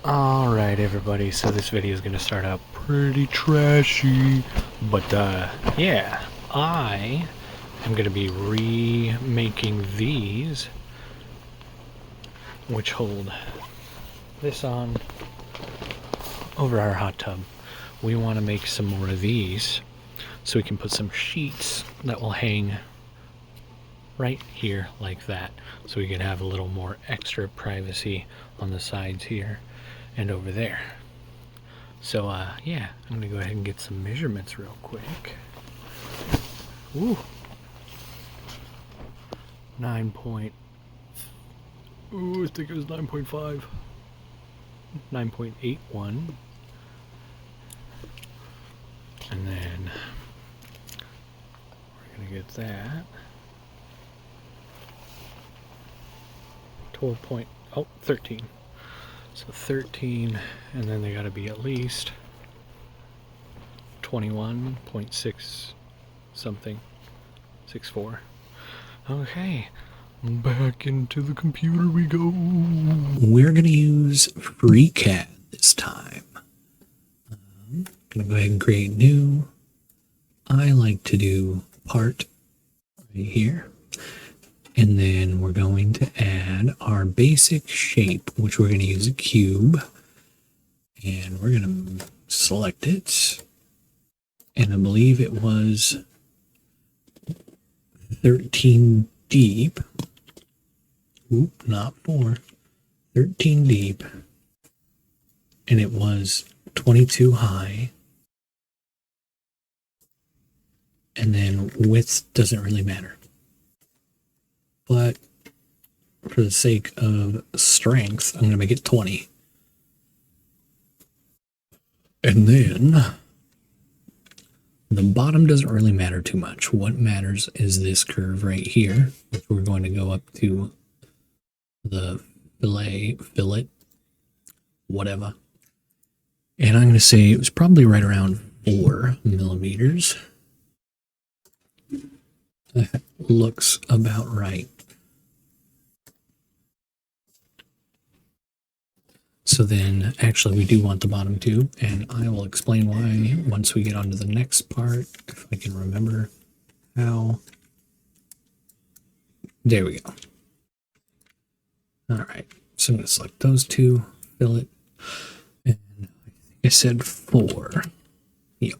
Alright everybody, so this video is going to start out pretty trashy, but yeah, I am going to be remaking these, which hold this on over our hot tub. We want to make some more of these so we can put some sheets that will hang right here like that, so we can have a little more extra privacy on the sides here and over there. So yeah, I'm gonna go ahead and get some measurements real quick. Ooh, 9 point. Ooh, I think it was 9.5. 9.81. And then we're gonna get that. 13. So 13, and then they gotta be at least 21.6 something, 64. Okay, back into the computer we go. We're gonna use Freecad this time. I'm gonna go ahead and create new. I like to do part right here. And then we're going to add our basic shape, which we're going to use a cube. And we're going to select it. And I believe it was 13 deep. Oop, not 4. 13 deep. And it was 22 high. And then width doesn't really matter. But for the sake of strength, I'm going to make it 20. And then the bottom doesn't really matter too much. What matters is this curve right here, which we're going to go up to the fillet, whatever. And I'm going to say it was probably right around 4 millimeters. That looks about right. So then, actually, we do want the bottom too, and I will explain why once we get on to the next part, if I can remember how. There we go. All right, so I'm going to select those two, fill it, and I think I said 4. Yep.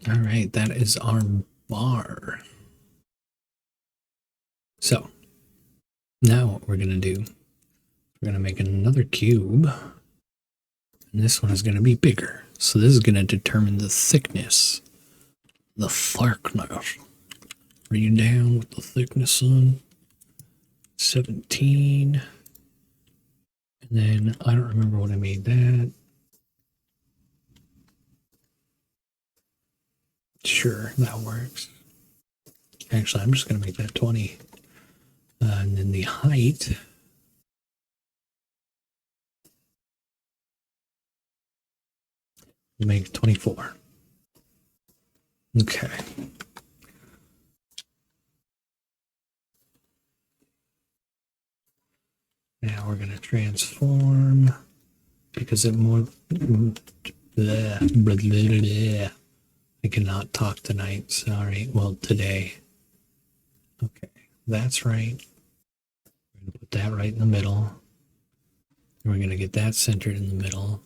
All right, that is our bar. So now what we're going to do, we're going to make another cube, and this one is going to be bigger. So this is going to determine the thickness. The thickness. Are you down with the thickness, son? 17. And then I don't remember what I made that. Sure, that works. Actually, I'm just going to make that 20. And then the height. Make 24. Okay. Now we're going to transform because it more. Blah, blah, blah, blah. I cannot talk tonight. Sorry. Well, today. Okay, that's right. We're going to put that right in the middle. And we're going to get that centered in the middle.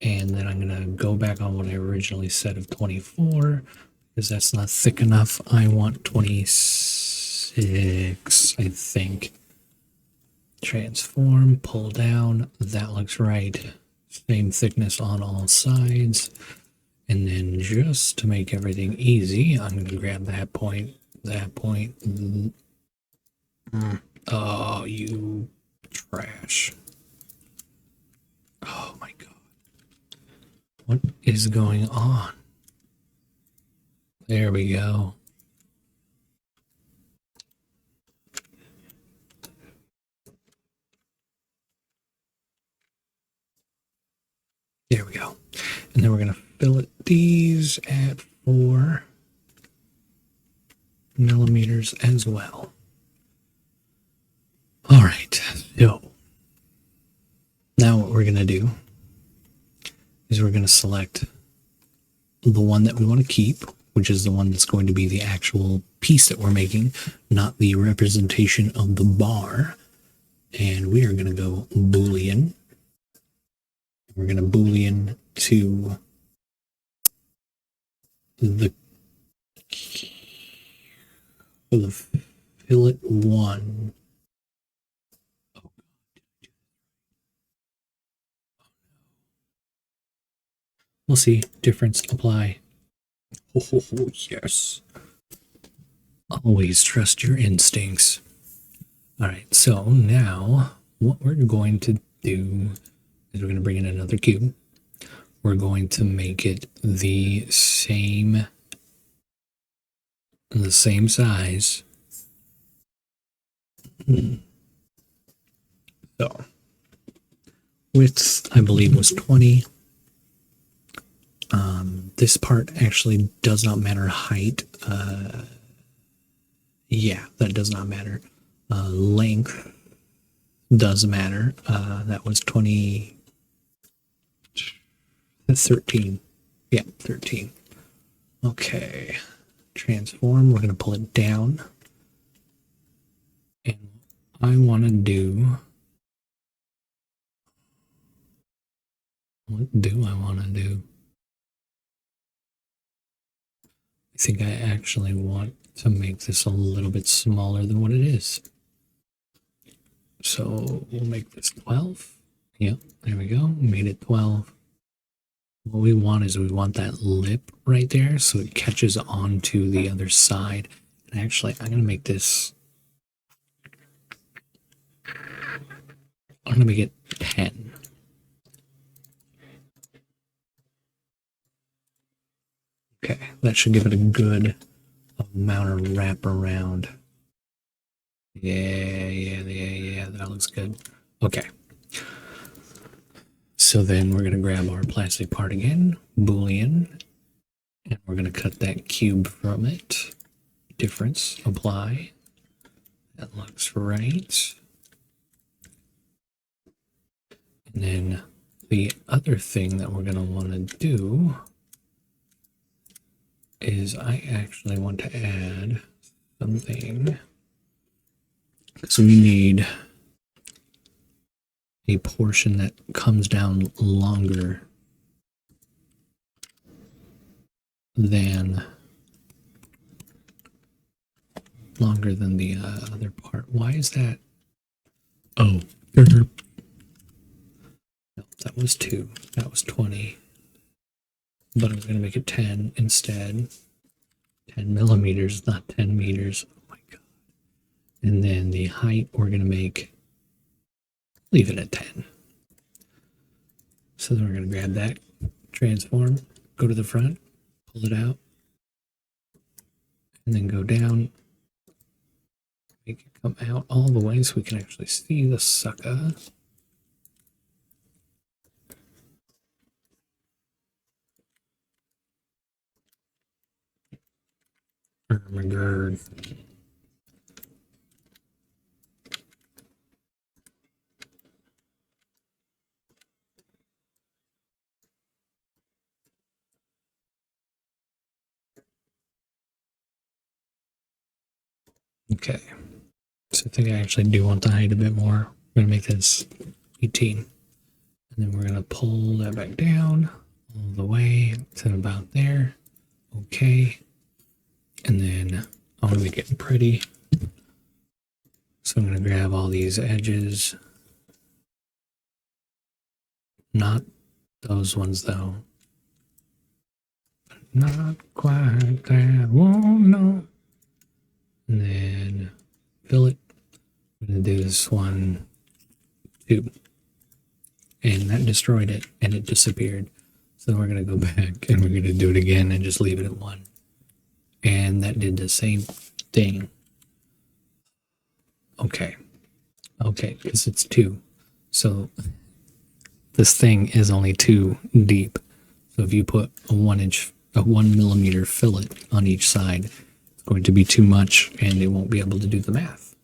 And then I'm going to go back on what I originally said of 24, because that's not thick enough. I want 26, I think. Transform, pull down. That looks right. Same thickness on all sides. And then just to make everything easy, I'm going to grab that point, that point. Oh, you trash. Oh my God. What is going on? There we go. There we go. And then we're going to fillet these at 4 millimeters as well. All right. So Now what we're going to do is we're going to select the one that we want to keep, which is the one that's going to be the actual piece that we're making, not the representation of the bar. And we are going to go Boolean. We're going to Boolean to the fillet one. We'll see. Difference, apply. Oh, yes. Always trust your instincts. All right, so now what we're going to do is we're going to bring in another cube. We're going to make it the same size. So width, I believe, was 20. This part actually does not matter. Height, yeah, that does not matter. Length does matter. That was 20. That's 13. Yeah, 13. Okay. Transform. We're going to pull it down. And I want to do. What do I want to do? I think I actually want to make this a little bit smaller than what it is. So we'll make this 12. Yep, there we go. Made it 12. What we want is we want that lip right there so it catches onto the other side. And actually, I'm going to make this. I'm going to make it 10. Okay, that should give it a good amount of wrap around. Yeah, that looks good. Okay. So then we're going to grab our plastic part again, Boolean, and we're going to cut that cube from it. Difference, apply. That looks right. And then the other thing that we're going to want to do is I actually want to add something. So we need a portion that comes down longer than the other part. Why is that? Oh, no, that was 2. That was 20. But I'm going to make it 10 instead. 10 millimeters, not 10 meters. Oh my God. And then the height we're going to leave it at 10. So then we're going to grab that, transform, go to the front, pull it out, and then go down, make it come out all the way so we can actually see the sucker. Oh my God. Okay, so I think I actually do want the height a bit more. We're going to make this 18. And then we're going to pull that back down all the way to about there. Okay. And then I want to make it pretty. So I'm going to grab all these edges. Not those ones though. Not quite that one, no. And then fill it. I'm going to do this one too. And that destroyed it and it disappeared. So we're going to go back and we're going to do it again and just leave it at 1. And that did the same thing. Okay, because it's 2. So this thing is only 2 deep. So if you put a 1 millimeter fillet on each side, it's going to be too much and it won't be able to do the math.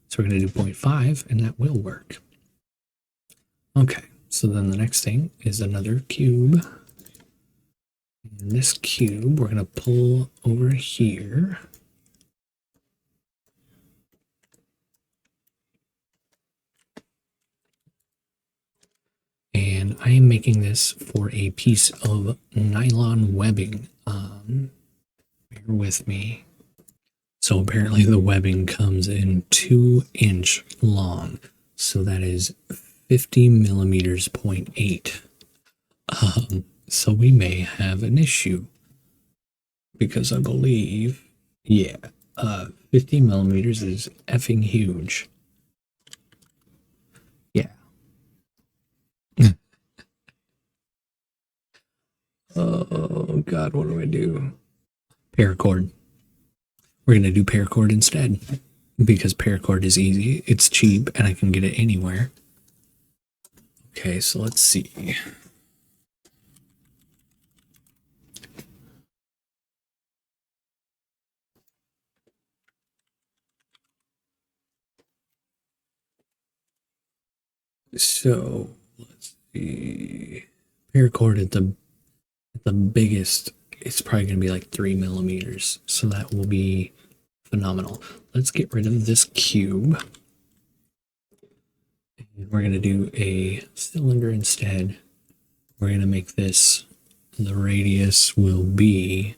So we're going to do 0.5 and that will work. Okay, so then the next thing is another cube. And this cube we're going to pull over here. And I am making this for a piece of nylon webbing. Bear with me. So apparently the webbing comes in 2-inch long. So that is 50 millimeters, 0.8. So we may have an issue. Because I believe, yeah, 50 millimeters is effing huge. Yeah. Oh, God, what do I do? Paracord. We're going to do paracord instead. Because paracord is easy, it's cheap, and I can get it anywhere. Okay, so let's see. So let's see. Paracord at the biggest, it's probably going to be like 3 millimeters. So that will be phenomenal. Let's get rid of this cube. And we're going to do a cylinder instead. We're going to make this, the radius will be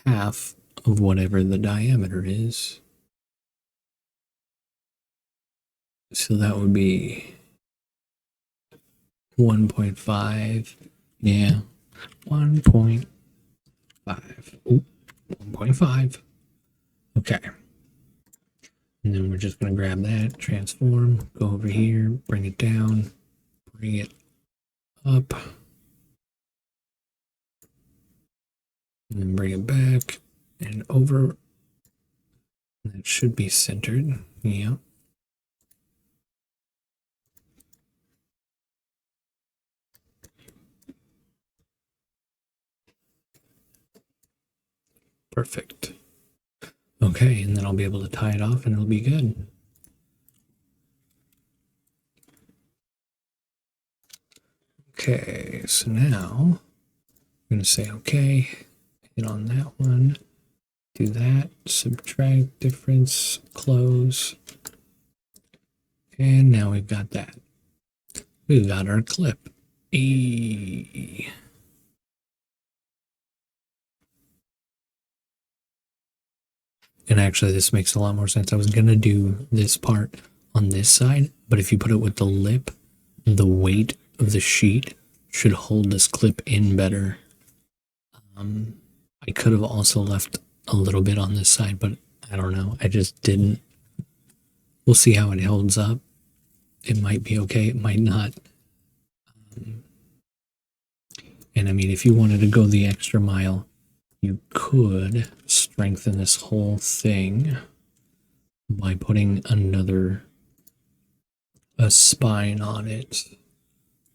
half of whatever the diameter is. So that would be 1.5. Yeah, 1.5. Ooh, 1.5. Okay. And then we're just going to grab that, transform, go over here, bring it down, bring it up, and then bring it back and over. That should be centered. Yep. Perfect. Okay, and then I'll be able to tie it off and it'll be good. Okay, so now I'm going to say okay, hit on that one, do that, subtract, difference, close, and now we've got that. We've got our clip. E. And actually, this makes a lot more sense. I was going to do this part on this side, but if you put it with the lip, the weight of the sheet should hold this clip in better. I could have also left a little bit on this side, but I don't know. I just didn't. We'll see how it holds up. It might be okay. It might not. And I mean, if you wanted to go the extra mile, you could strengthen this whole thing by putting a spine on it.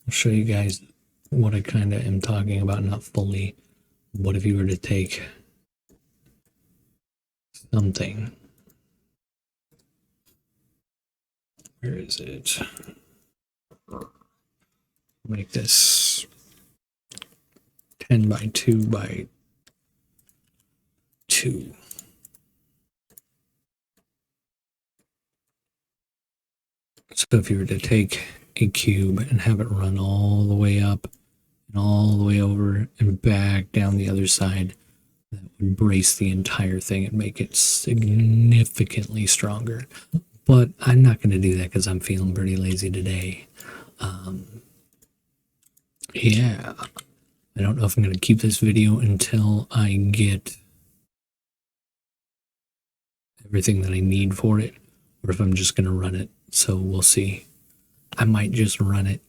I'll show you guys what I kind of am talking about, not fully. What if you were to take something? Where is it? Make this 10 by 2 by 2. So if you were to take a cube and have it run all the way up and all the way over and back down the other side, that would brace the entire thing and make it significantly stronger. But I'm not going to do that because I'm feeling pretty lazy today. Yeah, I don't know if I'm going to keep this video until I get everything that I need for it, or if I'm just going to run it. So we'll see. I might just run it